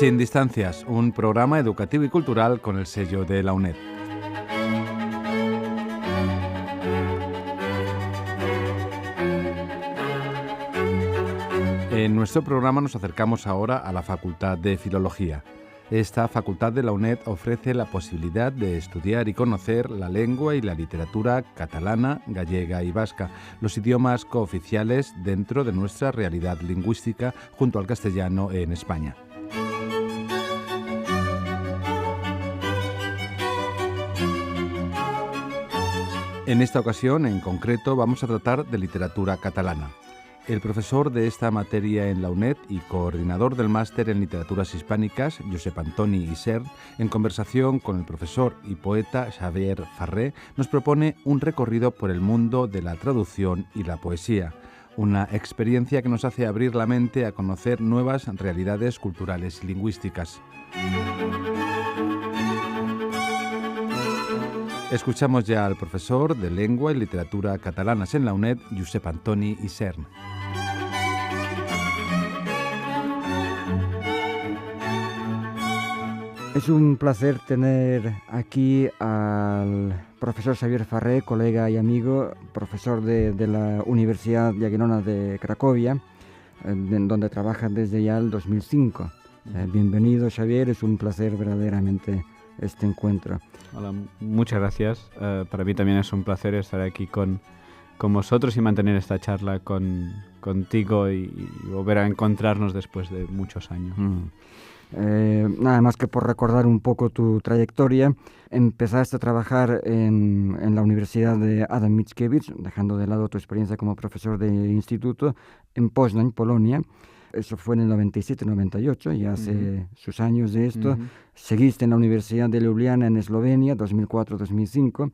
Sin Distancias, un programa educativo y cultural con el sello de la UNED. En nuestro programa nos acercamos ahora a la Facultad de Filología. Esta facultad de la UNED ofrece la posibilidad de estudiar y conocer la lengua y la literatura catalana, gallega y vasca, los idiomas cooficiales dentro de nuestra realidad lingüística junto al castellano en España. En esta ocasión, en concreto, vamos a tratar de literatura catalana. El profesor de esta materia en la UNED y coordinador del máster en literaturas hispánicas, Josep Antoni Isern, en conversación con el profesor y poeta Xavier Farré, nos propone un recorrido por el mundo de la traducción y la poesía, una experiencia que nos hace abrir la mente a conocer nuevas realidades culturales y lingüísticas. Escuchamos ya al profesor de Lengua y Literatura Catalanas en la UNED, Josep Antoni Isern. Es un placer tener aquí al profesor Xavier Farré, colega y amigo, profesor de la Universidad Jagiellona de Cracovia, donde trabaja desde ya el 2005. Bienvenido, Xavier, es un placer verdaderamente este encuentro. Hola, muchas gracias. Para mí también es un placer estar aquí con vosotros y mantener esta charla contigo y volver a encontrarnos después de muchos años. Nada más que por recordar un poco tu trayectoria, empezaste a trabajar en la Universidad de Adam Mickiewicz, dejando de lado tu experiencia como profesor de instituto, en Poznań, Polonia. Eso fue en el 97-98, ya hace sus años de esto. Seguiste en la Universidad de Ljubljana en Eslovenia, 2004-2005.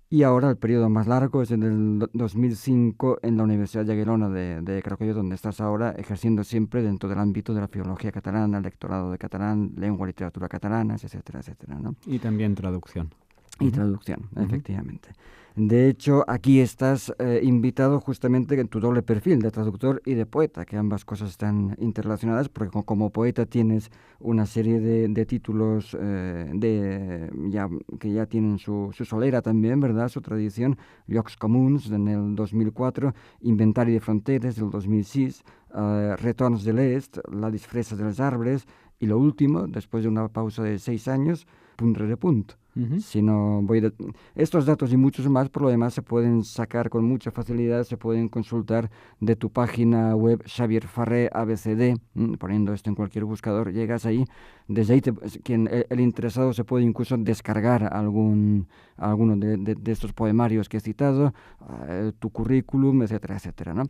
Y ahora el periodo más largo es en el 2005 en la Universidad Jagiellona de Cracovia, donde estás ahora ejerciendo siempre dentro del ámbito de la filología catalana, el lectorado de catalán, lengua y literatura catalanas, etcétera, etcétera, ¿no? Y también traducción. Y traducción, efectivamente. De hecho, aquí estás invitado justamente en tu doble perfil de traductor y de poeta, que ambas cosas están interrelacionadas, porque como poeta tienes una serie de títulos que ya tienen su solera también, ¿verdad? Su tradición. Llocs Comuns en el 2004, Inventari de Fronteres del 2006, Retorns de l'Est, La disfressa dels arbres, y lo último, después de una pausa de 6 años, Punt rere punt. Estos datos y muchos más, por lo demás, se pueden sacar con mucha facilidad, se pueden consultar de tu página web Xavier Farré ABCD, poniendo esto en cualquier buscador, llegas ahí. Desde ahí el interesado se puede incluso descargar alguno de estos poemarios que he citado, tu currículum, etcétera, etcétera, ¿no?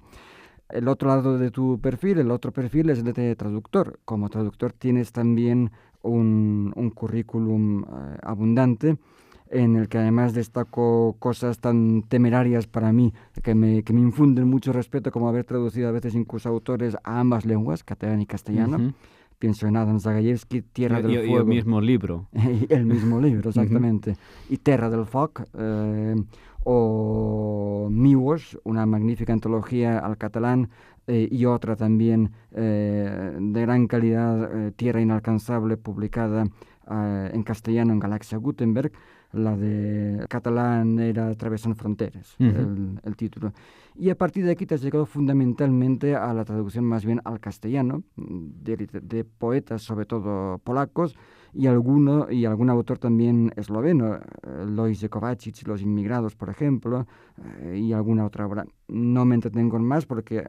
El otro lado de tu perfil, el otro perfil es el de traductor. Como traductor tienes también un currículum abundante, en el que además destaco cosas tan temerarias para mí, que me infunden mucho respeto, como haber traducido a veces incluso autores a ambas lenguas, catalán y castellano. Pienso en Adam Zagajewski, Tierra del Fuego. Y el mismo libro. El mismo libro, exactamente. Y Terra del Foc, o Miłosz, una magnífica antología al catalán, y otra también de gran calidad, Tierra Inalcanzable, publicada en castellano en Galaxia Gutenberg. La de catalán era Atravesando Fronteras, el título. Y a partir de aquí te has llegado fundamentalmente a la traducción más bien al castellano, de poetas, sobre todo polacos, y algún autor también esloveno, Lojzek Kovačič, Los inmigrados, por ejemplo, y alguna otra obra. No me entretengo en más porque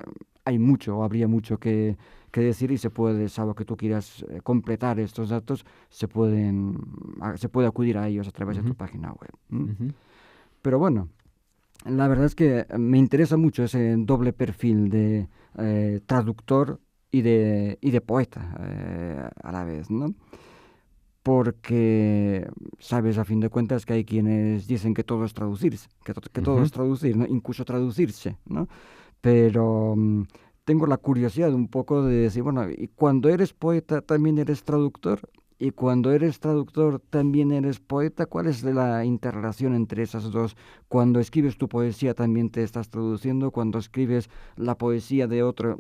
hay mucho, o habría mucho que decir, y se puede, salvo que tú quieras completar estos datos, se puede acudir a ellos a través de tu página web. Pero bueno, la verdad es que me interesa mucho ese doble perfil de traductor y de poeta a la vez, ¿no? Porque sabes, a fin de cuentas, que hay quienes dicen que todo es traducirse, que todo es traducir, ¿no? Incluso traducirse, ¿no? Pero tengo la curiosidad un poco de decir, bueno, ¿y cuando eres poeta también eres traductor? ¿Y cuando eres traductor también eres poeta? ¿Cuál es la interrelación entre esas dos? Cuando escribes tu poesía también te estás traduciendo, cuando escribes la poesía de otro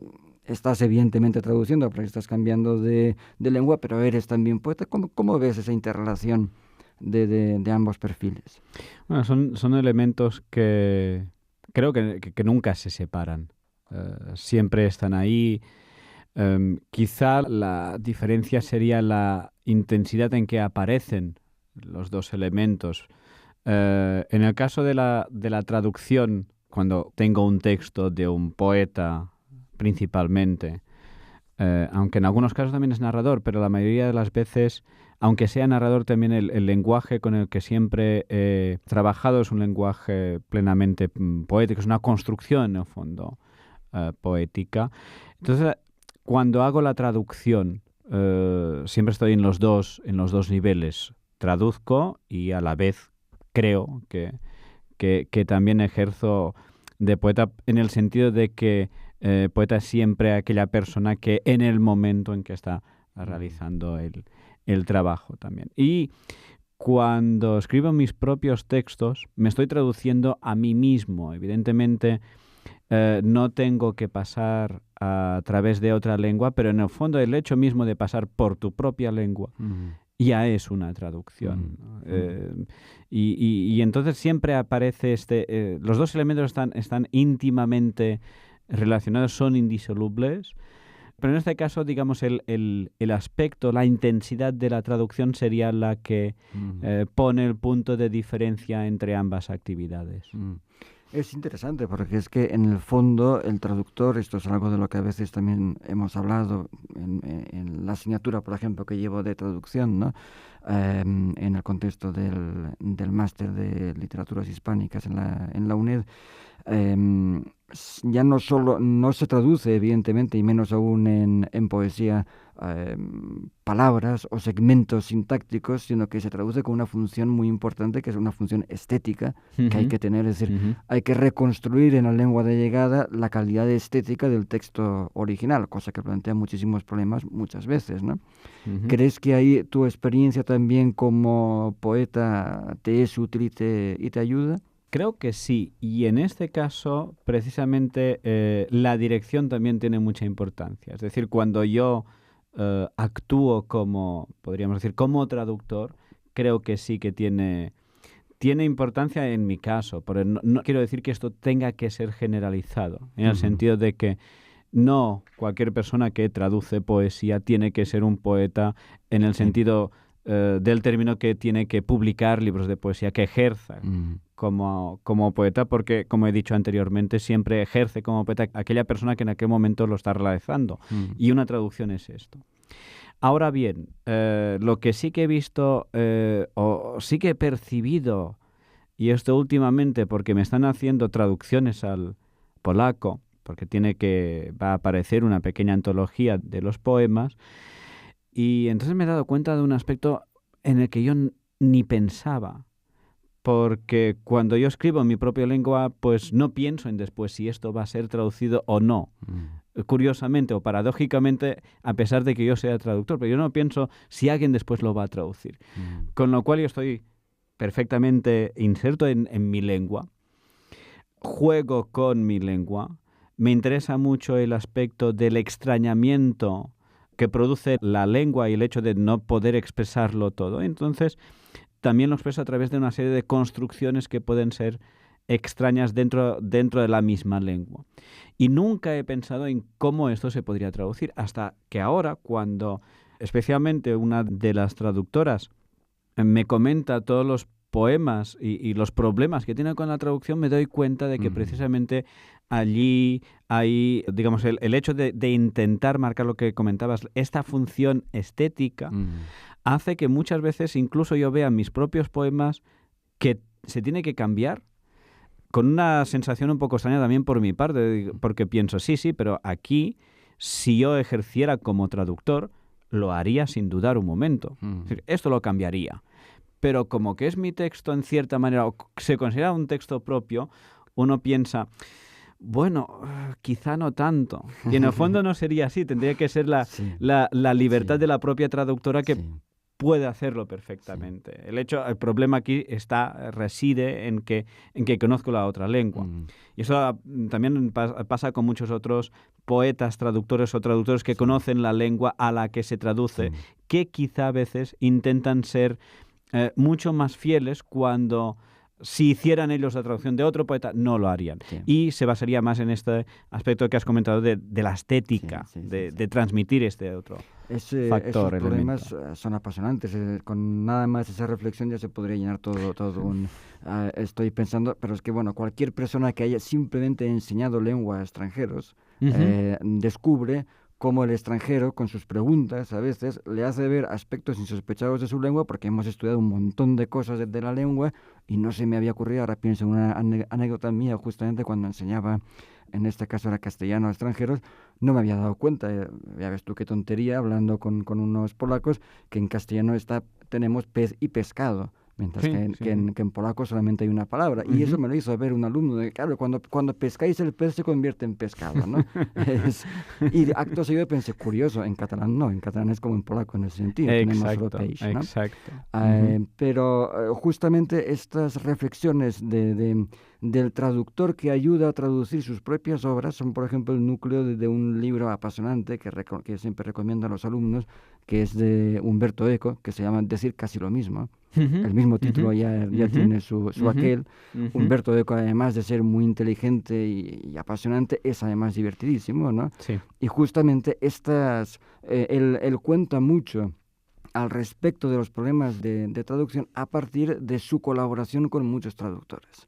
estás evidentemente traduciendo porque estás cambiando de lengua, pero eres también poeta. ¿Cómo ves esa interrelación de ambos perfiles? Bueno, son elementos que creo que nunca se separan. Siempre están ahí. Quizá la diferencia sería la intensidad en que aparecen los dos elementos. En el caso de la traducción, cuando tengo un texto de un poeta principalmente, aunque en algunos casos también es narrador, pero la mayoría de las veces, aunque sea narrador, también el lenguaje con el que siempre he trabajado es un lenguaje plenamente poético, es una construcción en el fondo poética. Entonces, cuando hago la traducción, siempre estoy en los dos niveles. Traduzco y a la vez creo que también ejerzo de poeta en el sentido de que poeta es siempre aquella persona que en el momento en que está realizando el trabajo también. Y cuando escribo mis propios textos, me estoy traduciendo a mí mismo. Evidentemente, no tengo que pasar a través de otra lengua, pero en el fondo el hecho mismo de pasar por tu propia lengua ya es una traducción. Y entonces siempre aparece los dos elementos están íntimamente relacionados, son indisolubles, pero en este caso, digamos, el aspecto, la intensidad de la traducción sería la que pone el punto de diferencia entre ambas actividades. Es interesante porque es que en el fondo el traductor, esto es algo de lo que a veces también hemos hablado en la asignatura, por ejemplo, que llevo de traducción, ¿no? En el contexto del máster de literaturas hispánicas en la UNED, ya no se traduce evidentemente, y menos aún en poesía, palabras o segmentos sintácticos, sino que se traduce con una función muy importante, que es una función estética que hay que tener, es decir, hay que reconstruir en la lengua de llegada la calidad estética del texto original, cosa que plantea muchísimos problemas muchas veces, ¿no? ¿Crees que ahí tu experiencia también como poeta te es útil y te ayuda? Creo que sí, y en este caso, precisamente, la dirección también tiene mucha importancia. Es decir, cuando yo actúo podríamos decir, como traductor, creo que sí que tiene importancia en mi caso, pero no quiero decir que esto tenga que ser generalizado, en el sentido de que no cualquier persona que traduce poesía tiene que ser un poeta en el sentido del término que tiene que publicar libros de poesía, que ejerza como poeta, porque, como he dicho anteriormente, siempre ejerce como poeta aquella persona que en aquel momento lo está realizando. Y una traducción es esto. Ahora bien, lo que sí que he visto o sí que he percibido, y esto últimamente porque me están haciendo traducciones al polaco, porque va a aparecer una pequeña antología de los poemas, y entonces me he dado cuenta de un aspecto en el que yo ni pensaba, porque cuando yo escribo en mi propia lengua, pues no pienso en después si esto va a ser traducido o no. Curiosamente o paradójicamente, a pesar de que yo sea traductor, pero yo no pienso si alguien después lo va a traducir. Con lo cual yo estoy perfectamente inserto en mi lengua, juego con mi lengua, me interesa mucho el aspecto del extrañamiento que produce la lengua y el hecho de no poder expresarlo todo. Entonces, también lo expreso a través de una serie de construcciones que pueden ser extrañas dentro de la misma lengua. Y nunca he pensado en cómo esto se podría traducir, hasta que ahora, cuando especialmente una de las traductoras me comenta todos los poemas y los problemas que tiene con la traducción, me doy cuenta de que precisamente allí hay, digamos, el hecho de intentar marcar lo que comentabas, esta función estética, hace que muchas veces incluso yo vea mis propios poemas que se tiene que cambiar, con una sensación un poco extraña también por mi parte, porque pienso, sí, pero aquí, si yo ejerciera como traductor, lo haría sin dudar un momento. Es decir, esto lo cambiaría. Pero como que es mi texto en cierta manera, o se considera un texto propio, uno piensa, bueno, quizá no tanto. Y en el fondo no sería así, tendría que ser la libertad de la propia traductora que puede hacerlo perfectamente. Sí. El problema aquí reside en que conozco la otra lengua. Y eso también pasa con muchos otros poetas, traductores o traductores que conocen la lengua a la que se traduce, que quizá a veces intentan ser mucho más fieles cuando, si hicieran ellos la traducción de otro poeta, no lo harían. Sí. Y se basaría más en este aspecto que has comentado de la estética, de transmitir este otro factor. Esos problemas son apasionantes. Con nada más esa reflexión ya se podría llenar todo un... estoy pensando, pero es que, bueno, cualquier persona que haya simplemente enseñado lengua a extranjeros descubre cómo el extranjero, con sus preguntas, a veces le hace ver aspectos insospechados de su lengua, porque hemos estudiado un montón de cosas de la lengua y no se me había ocurrido. Ahora pienso en una anécdota mía, justamente cuando enseñaba, en este caso era castellano a extranjeros, no me había dado cuenta. Ya ves tú qué tontería, hablando con unos polacos, que en castellano tenemos pez y pescado, mientras que en polaco solamente hay una palabra. Y eso me lo hizo ver un alumno. Claro, cuando pescáis el pez se convierte en pescado, ¿no? Y acto seguido pensé, curioso, en catalán no, en catalán es como en polaco en ese sentido. Tenemos solo peix, ¿no? Exacto. Pero justamente estas reflexiones del traductor que ayuda a traducir sus propias obras son, por ejemplo, el núcleo de un libro apasionante que siempre recomiendo a los alumnos, que es de Umberto Eco, que se llama Decir casi lo mismo. El mismo título ya tiene su aquel. Umberto Eco, además de ser muy inteligente y apasionante, es además divertidísimo, ¿no? Sí. Y justamente él cuenta mucho al respecto de los problemas de traducción a partir de su colaboración con muchos traductores.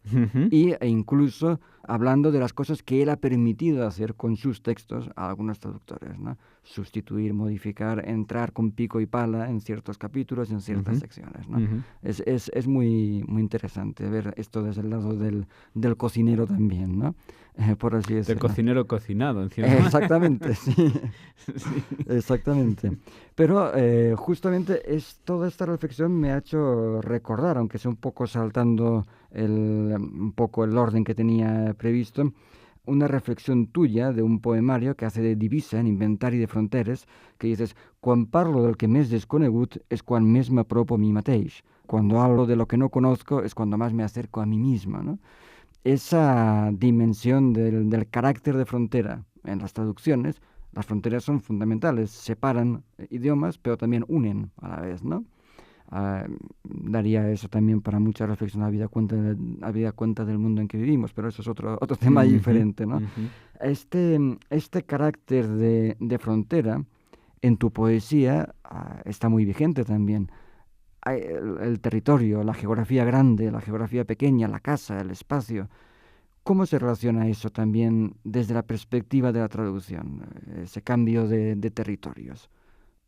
E incluso hablando de las cosas que él ha permitido hacer con sus textos a algunos traductores, ¿no? Sustituir, modificar, entrar con pico y pala en ciertos capítulos, en ciertas secciones, ¿no? Es muy, muy interesante ver esto desde el lado del cocinero también, ¿no? Por así decirlo. Del cocinero cocinado, encima. Exactamente, sí. Exactamente. Pero justamente toda esta reflexión me ha hecho recordar, aunque sea un poco saltando un poco el orden que tenía previsto, una reflexión tuya de un poemario que hace de divisa en Inventari de Fronteres, que dices: «Quan parlo del que més desconegut és quan més m'apropo a mi mateix. Cuando hablo de lo que no conozco es cuando más me acerco a mí mismo», ¿no? Esa dimensión del carácter de frontera en las traducciones, las fronteras son fundamentales, separan idiomas, pero también unen a la vez, ¿no? Daría eso también para mucha reflexión, habida cuenta del mundo en que vivimos, pero eso es otro tema diferente, ¿no? Este carácter de frontera en tu poesía está muy vigente también. El territorio, la geografía grande, la geografía pequeña, la casa, el espacio. ¿Cómo se relaciona eso también desde la perspectiva de la traducción, ese cambio de territorios?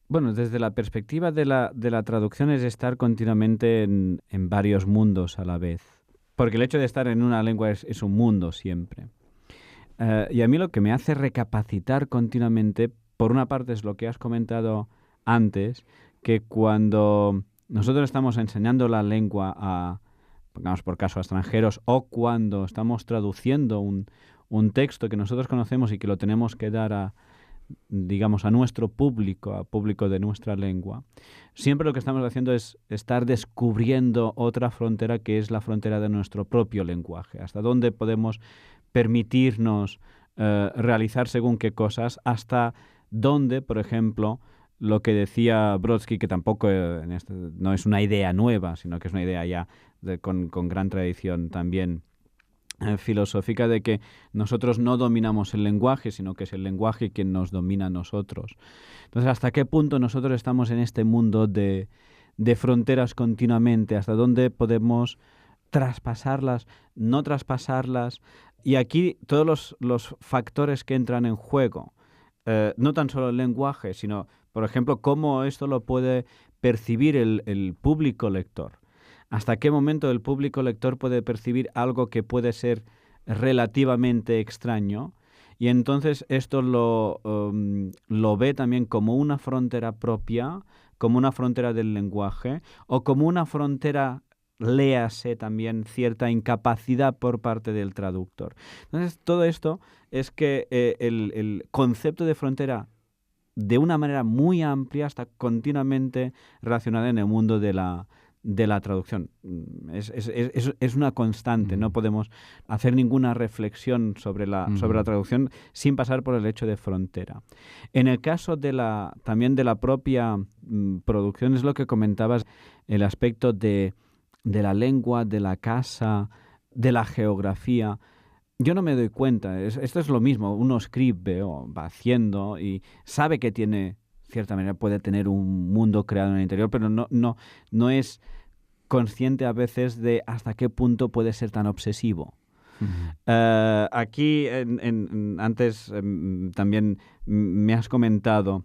Bueno, desde la perspectiva de la traducción es estar continuamente en varios mundos a la vez. Porque el hecho de estar en una lengua es un mundo siempre. Y a mí lo que me hace recapacitar continuamente, por una parte es lo que has comentado antes, que cuando nosotros estamos enseñando la lengua pongamos por caso, a extranjeros, o cuando estamos traduciendo un texto que nosotros conocemos y que lo tenemos que dar a nuestro público, a público de nuestra lengua, siempre lo que estamos haciendo es estar descubriendo otra frontera, que es la frontera de nuestro propio lenguaje. Hasta dónde podemos permitirnos realizar según qué cosas, hasta dónde, por ejemplo, lo que decía Brodsky, que tampoco no es una idea nueva, sino que es una idea ya con gran tradición también filosófica, de que nosotros no dominamos el lenguaje, sino que es el lenguaje quien nos domina a nosotros. Entonces, ¿hasta qué punto nosotros estamos en este mundo de fronteras continuamente? ¿Hasta dónde podemos traspasarlas, no traspasarlas? Y aquí todos los factores que entran en juego, no tan solo el lenguaje, sino, por ejemplo, cómo esto lo puede percibir el público lector. ¿Hasta qué momento el público lector puede percibir algo que puede ser relativamente extraño? Y entonces esto lo ve también como una frontera propia, como una frontera del lenguaje, o como una frontera, léase también, cierta incapacidad por parte del traductor. Entonces todo esto es que el concepto de frontera de una manera muy amplia, está continuamente relacionada en el mundo de la traducción. Es una constante, no podemos hacer ninguna reflexión sobre la traducción sin pasar por el hecho de frontera. En el caso también de la propia producción, es lo que comentabas, el aspecto de la lengua, de la casa, de la geografía. Yo no me doy cuenta, esto es lo mismo, uno escribe o va haciendo y sabe que tiene, de cierta manera, puede tener un mundo creado en el interior, pero no es consciente a veces de hasta qué punto puede ser tan obsesivo. Aquí, antes también me has comentado,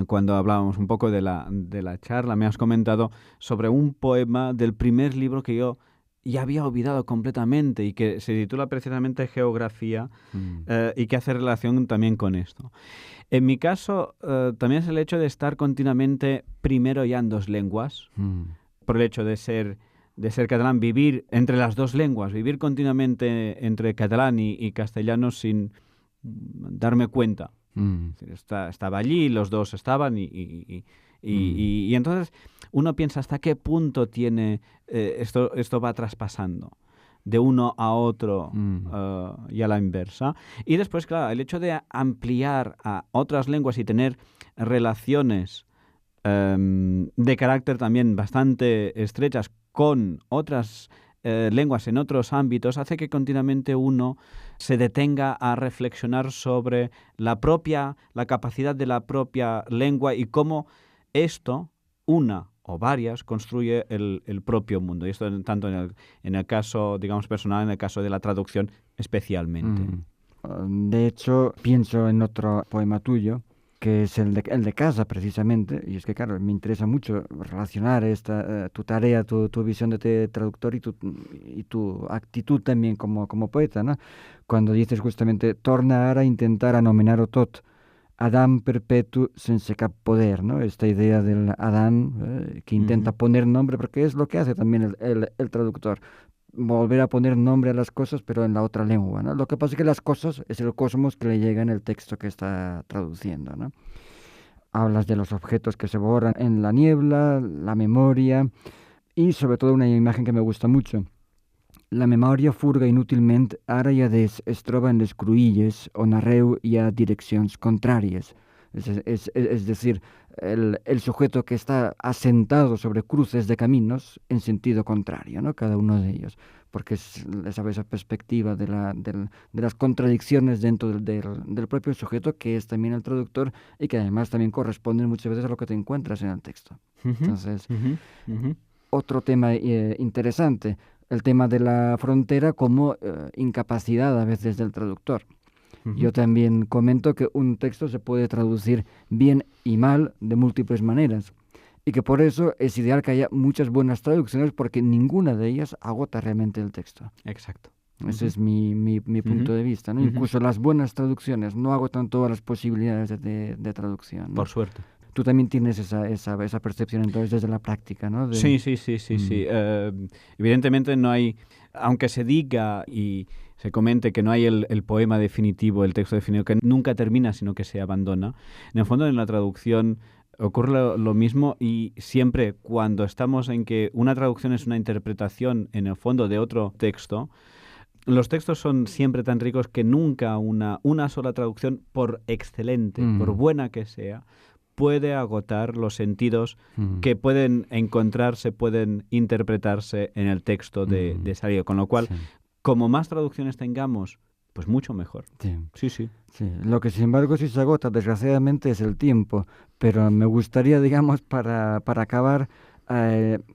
cuando hablábamos un poco de la charla, me has comentado sobre un poema del primer libro que yo ya había olvidado completamente y que se titula precisamente Geografía y que hace relación también con esto. En mi caso, también es el hecho de estar continuamente primero ya en dos lenguas, por el hecho de ser catalán, vivir entre las dos lenguas, vivir continuamente entre catalán y castellano sin darme cuenta. Estaba allí, los dos estaban y entonces uno piensa hasta qué punto tiene esto va traspasando de uno a otro y a la inversa. Y después, claro, el hecho de ampliar a otras lenguas y tener relaciones de carácter también bastante estrechas con otras lenguas en otros ámbitos hace que continuamente uno se detenga a reflexionar sobre la capacidad de la propia lengua y cómo esto, una o varias, construye el propio mundo. Y esto tanto en el caso, digamos, personal, en el caso de la traducción especialmente. De hecho, pienso en otro poema tuyo, que es el de casa, precisamente, y es que, claro, me interesa mucho relacionar tu tarea, tu visión de traductor y tu actitud también como poeta, ¿no? Cuando dices justamente, torna ara a intentar anomenar-ho tot, Adam perpetu sense cap poder, ¿no? Esta idea del Adán que intenta poner nombre, porque es lo que hace también el traductor. Volver a poner nombre a las cosas, pero en la otra lengua, ¿no? Lo que pasa es que las cosas es el cosmos que le llega en el texto que está traduciendo, ¿no? Hablas de los objetos que se borran en la niebla, la memoria y sobre todo una imagen que me gusta mucho. La memòria furga inútilment ara i es troba en les cruïlles on arreu hi ha direccions contràries. Es decir, el sujeto que está asentado sobre cruces de caminos en sentido contrario, ¿no? Cada uno de ellos, porque es esa perspectiva de las contradicciones dentro del propio sujeto, que es también el traductor y que además también corresponden muchas veces a lo que te encuentras en el texto. Entonces, otro tema interesante, el tema de la frontera como incapacidad a veces del traductor. Yo también comento que un texto se puede traducir bien y mal de múltiples maneras y que por eso es ideal que haya muchas buenas traducciones porque ninguna de ellas agota realmente el texto. Exacto. Ese es mi punto de vista, ¿no? Incluso las buenas traducciones no agotan todas las posibilidades de traducción, ¿no? Por suerte. Tú también tienes esa percepción entonces desde la práctica, ¿no? Sí. Evidentemente no hay, aunque se diga y se comente que no hay el poema definitivo, el texto definitivo, que nunca termina, sino que se abandona. En el fondo, en la traducción ocurre lo mismo y siempre cuando estamos en que una traducción es una interpretación, en el fondo, de otro texto, los textos son siempre tan ricos que nunca una sola traducción, por excelente, por buena que sea, puede agotar los sentidos que pueden encontrarse, pueden interpretarse en el texto de salida. Con lo cual, como más traducciones tengamos, pues mucho mejor. Sí. Lo que, sin embargo, sí se agota, desgraciadamente, es el tiempo. Pero me gustaría, digamos, para acabar,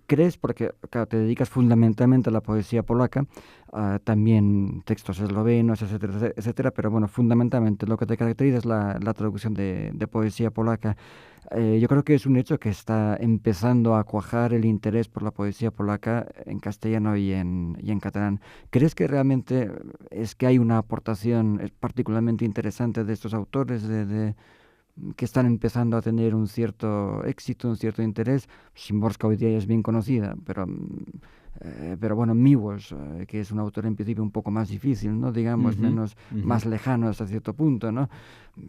¿crees, porque claro, te dedicas fundamentalmente a la poesía polaca, también textos eslovenos, etcétera, etcétera, pero bueno, fundamentalmente lo que te caracteriza es la traducción de poesía polaca. Yo creo que es un hecho que está empezando a cuajar el interés por la poesía polaca en castellano y en catalán. ¿Crees que realmente es que hay una aportación particularmente interesante de estos autores que están empezando a tener un cierto éxito, un cierto interés. Szymborska hoy día es bien conocida, pero bueno, Miłosz, que es un autor en principio un poco más difícil, ¿no? Digamos, más lejano hasta cierto punto, ¿no?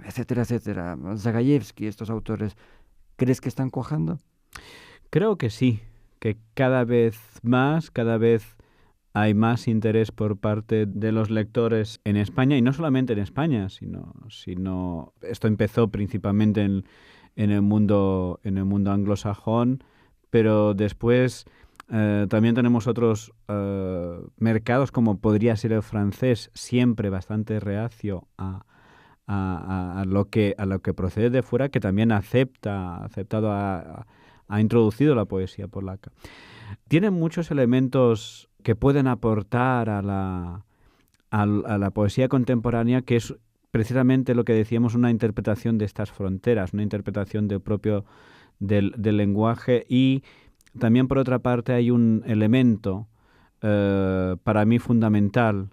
Etcétera, etcétera. Zagajewski, estos autores, ¿crees que están cuajando? Creo que sí, que cada vez hay más interés por parte de los lectores en España, y no solamente en España, sino esto empezó principalmente en el mundo anglosajón, pero después también tenemos otros mercados, como podría ser el francés, siempre bastante reacio a lo que procede de fuera, que también ha introducido la poesía polaca. Tiene muchos elementos que pueden aportar a la poesía contemporánea, que es precisamente lo que decíamos, una interpretación de estas fronteras, una interpretación del lenguaje. Y también, por otra parte, hay un elemento para mí fundamental,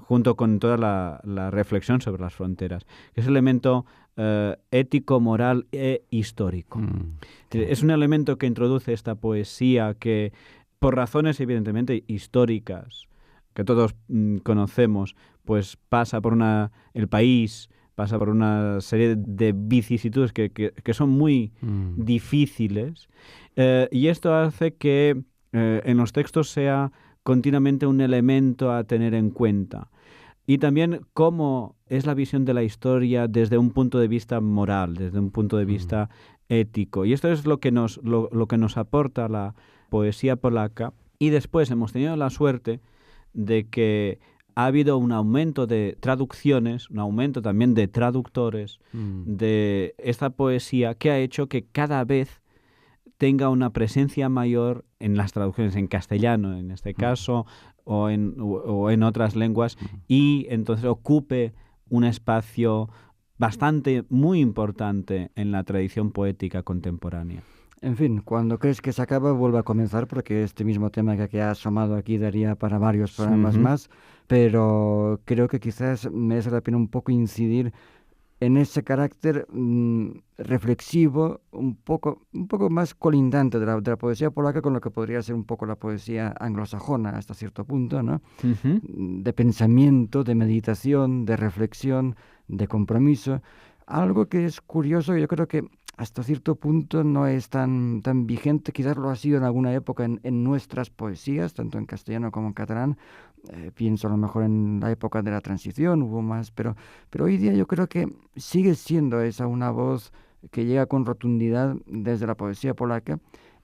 junto con toda la reflexión sobre las fronteras, que es el elemento ético, moral e histórico. Es un elemento que introduce esta poesía que, por razones evidentemente históricas, que todos conocemos, pues pasa por el país, pasa por una serie de vicisitudes que son muy difíciles, y esto hace que en los textos sea continuamente un elemento a tener en cuenta. Y también cómo es la visión de la historia desde un punto de vista moral, desde un punto de vista ético. Y esto es lo que nos aporta la poesía polaca. Y después hemos tenido la suerte de que ha habido un aumento de traducciones, un aumento también de traductores de esta poesía, que ha hecho que cada vez tenga una presencia mayor en las traducciones en castellano, en este caso, o en otras lenguas, y entonces ocupe un espacio muy importante en la tradición poética contemporánea. En fin, cuando crees que se acaba, vuelve a comenzar, porque este mismo tema que ha asomado aquí daría para varios programas más, pero creo que quizás merece la pena un poco incidir en ese carácter reflexivo, un poco más colindante de la poesía polaca con lo que podría ser un poco la poesía anglosajona hasta cierto punto, ¿no? De pensamiento, de meditación, de reflexión, de compromiso. Algo que es curioso, yo creo que hasta cierto punto no es tan vigente, quizás lo ha sido en alguna época en nuestras poesías, tanto en castellano como en catalán. Pienso a lo mejor en la época de la transición, hubo más, pero hoy día yo creo que sigue siendo esa una voz que llega con rotundidad desde la poesía polaca,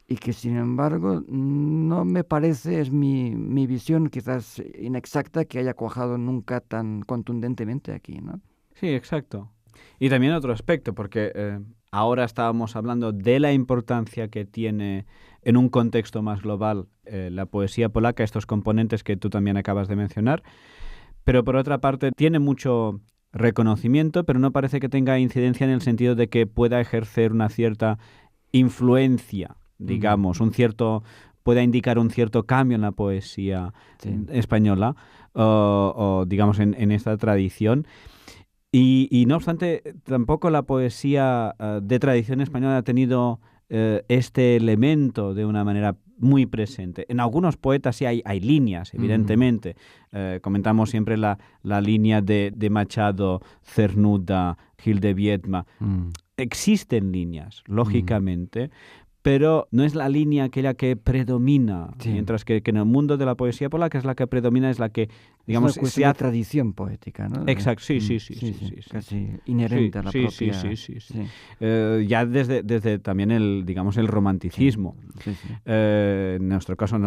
y que sin embargo no me parece, es mi visión quizás inexacta, que haya cuajado nunca tan contundentemente aquí, ¿no? Sí, exacto. Y también otro aspecto, porque ahora estábamos hablando de la importancia que tiene en un contexto más global la poesía polaca, estos componentes que tú también acabas de mencionar, pero por otra parte tiene mucho reconocimiento, pero no parece que tenga incidencia en el sentido de que pueda ejercer una cierta influencia, digamos, pueda indicar un cierto cambio en la poesía española, o digamos en esta tradición. Y no obstante, tampoco la poesía de tradición española ha tenido este elemento de una manera muy presente. En algunos poetas sí hay líneas, evidentemente. Comentamos siempre la línea de Machado, Cernuda, Gil de Viedma. Existen líneas, lógicamente, pero no es la línea aquella que predomina, mientras que en el mundo de la poesía polaca es la que predomina, es la que, digamos, es una tradición poética, ¿no? Exacto, sí. Casi inherente a la propia... Sí. Ya desde también el romanticismo. Sí. En nuestro caso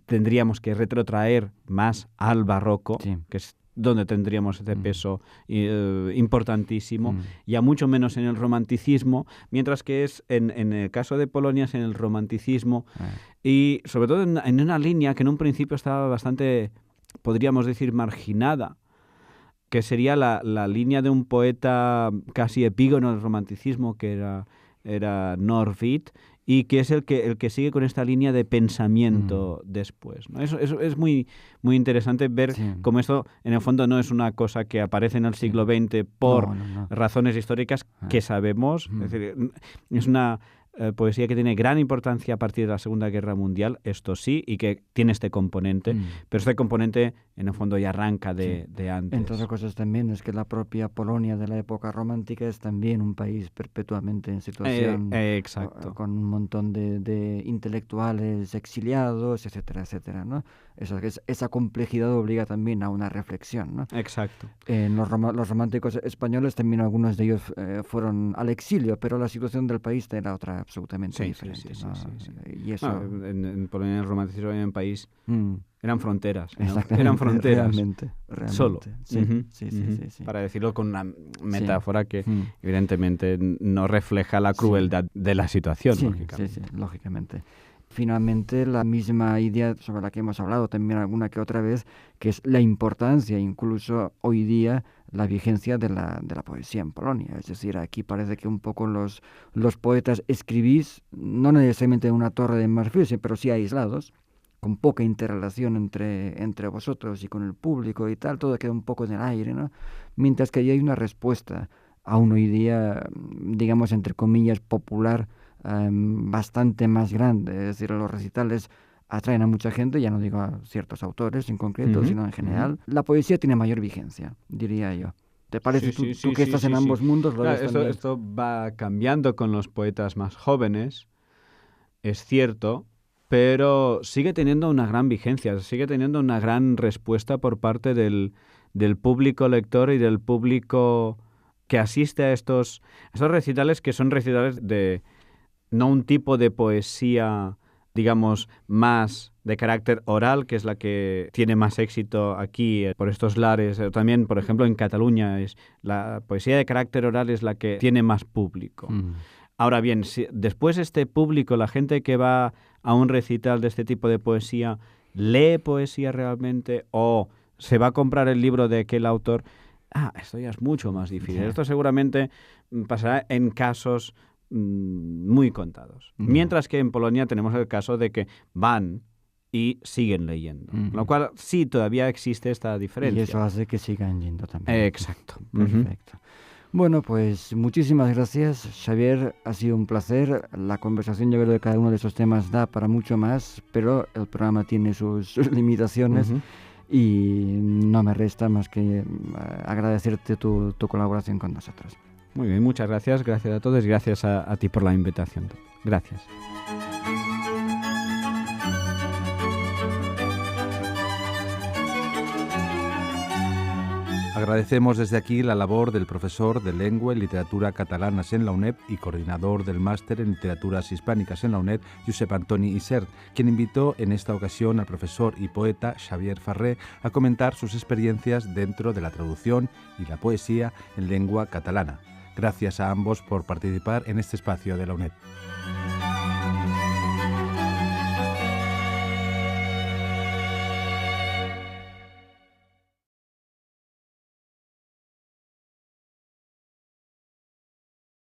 tendríamos que retrotraer más al barroco, que es donde tendríamos este peso importantísimo, ya mucho menos en el romanticismo, mientras que es en el caso de Polonia es en el romanticismo, y sobre todo en una línea que en un principio estaba bastante, podríamos decir, marginada, que sería la línea de un poeta casi epígono del romanticismo, que era Northwit, y que es el que sigue con esta línea de pensamiento después, ¿no? Eso es muy, muy interesante ver cómo esto, en el fondo, no es una cosa que aparece en el siglo XX por razones históricas que sabemos. Es decir, es una poesía que tiene gran importancia a partir de la Segunda Guerra Mundial, esto sí, y que tiene este componente, pero este componente, en el fondo, ya arranca de antes. Entre otras cosas también es que la propia Polonia de la época romántica es también un país perpetuamente en situación exacto. con un montón de intelectuales exiliados, etcétera, etcétera, ¿no? Esa complejidad obliga también a una reflexión, ¿no? Exacto. Los románticos españoles también, algunos de ellos fueron al exilio, pero la situación del país era otra absolutamente diferente. Sí. Y eso... en Polonia, el romanticismo en el país eran fronteras. Eran fronteras. Realmente. Solo. Sí. Para decirlo con una metáfora que evidentemente no refleja la crueldad de la situación, lógicamente. Sí, lógicamente. Finalmente, la misma idea sobre la que hemos hablado también alguna que otra vez, que es la importancia, incluso hoy día, la vigencia de la poesía en Polonia. Es decir, aquí parece que un poco los poetas escribís, no necesariamente en una torre de marfil, pero sí aislados, con poca interrelación entre vosotros y con el público y tal, todo queda un poco en el aire, ¿no? Mientras que ahí hay una respuesta aún hoy día, digamos, entre comillas, popular, bastante más grande. Es decir, los recitales atraen a mucha gente, ya no digo a ciertos autores en concreto, sino en general. La poesía tiene mayor vigencia, diría yo. ¿Te parece? Tú que estás en ambos mundos, lo ves también. Esto va cambiando con los poetas más jóvenes, es cierto, pero sigue teniendo una gran vigencia, sigue teniendo una gran respuesta por parte del público lector y del público que asiste a estos recitales, que son recitales de no un tipo de poesía, digamos, más de carácter oral, que es la que tiene más éxito aquí por estos lares. También, por ejemplo, en Cataluña, la poesía de carácter oral es la que tiene más público. Ahora bien, si después este público, la gente que va a un recital de este tipo de poesía, lee poesía realmente o se va a comprar el libro de aquel autor, esto ya es mucho más difícil. Esto seguramente pasará en casos muy contados. Mientras que en Polonia tenemos el caso de que van y siguen leyendo. Lo cual sí todavía existe esta diferencia. Y eso hace que sigan yendo también. Exacto. Perfecto. Bueno, pues muchísimas gracias, Xavier. Ha sido un placer. La conversación, yo creo, de cada uno de esos temas da para mucho más, pero el programa tiene sus limitaciones y no me resta más que agradecerte tu colaboración con nosotros. Muy bien, muchas gracias. Gracias a todos y gracias a ti por la invitación. Gracias. Agradecemos desde aquí la labor del profesor de Lengua y Literatura Catalanas en la UNED y coordinador del Máster en Literaturas Hispánicas en la UNED, Josep Antoni Isert, quien invitó en esta ocasión al profesor y poeta Xavier Farré a comentar sus experiencias dentro de la traducción y la poesía en lengua catalana. Gracias a ambos por participar en este espacio de la UNED.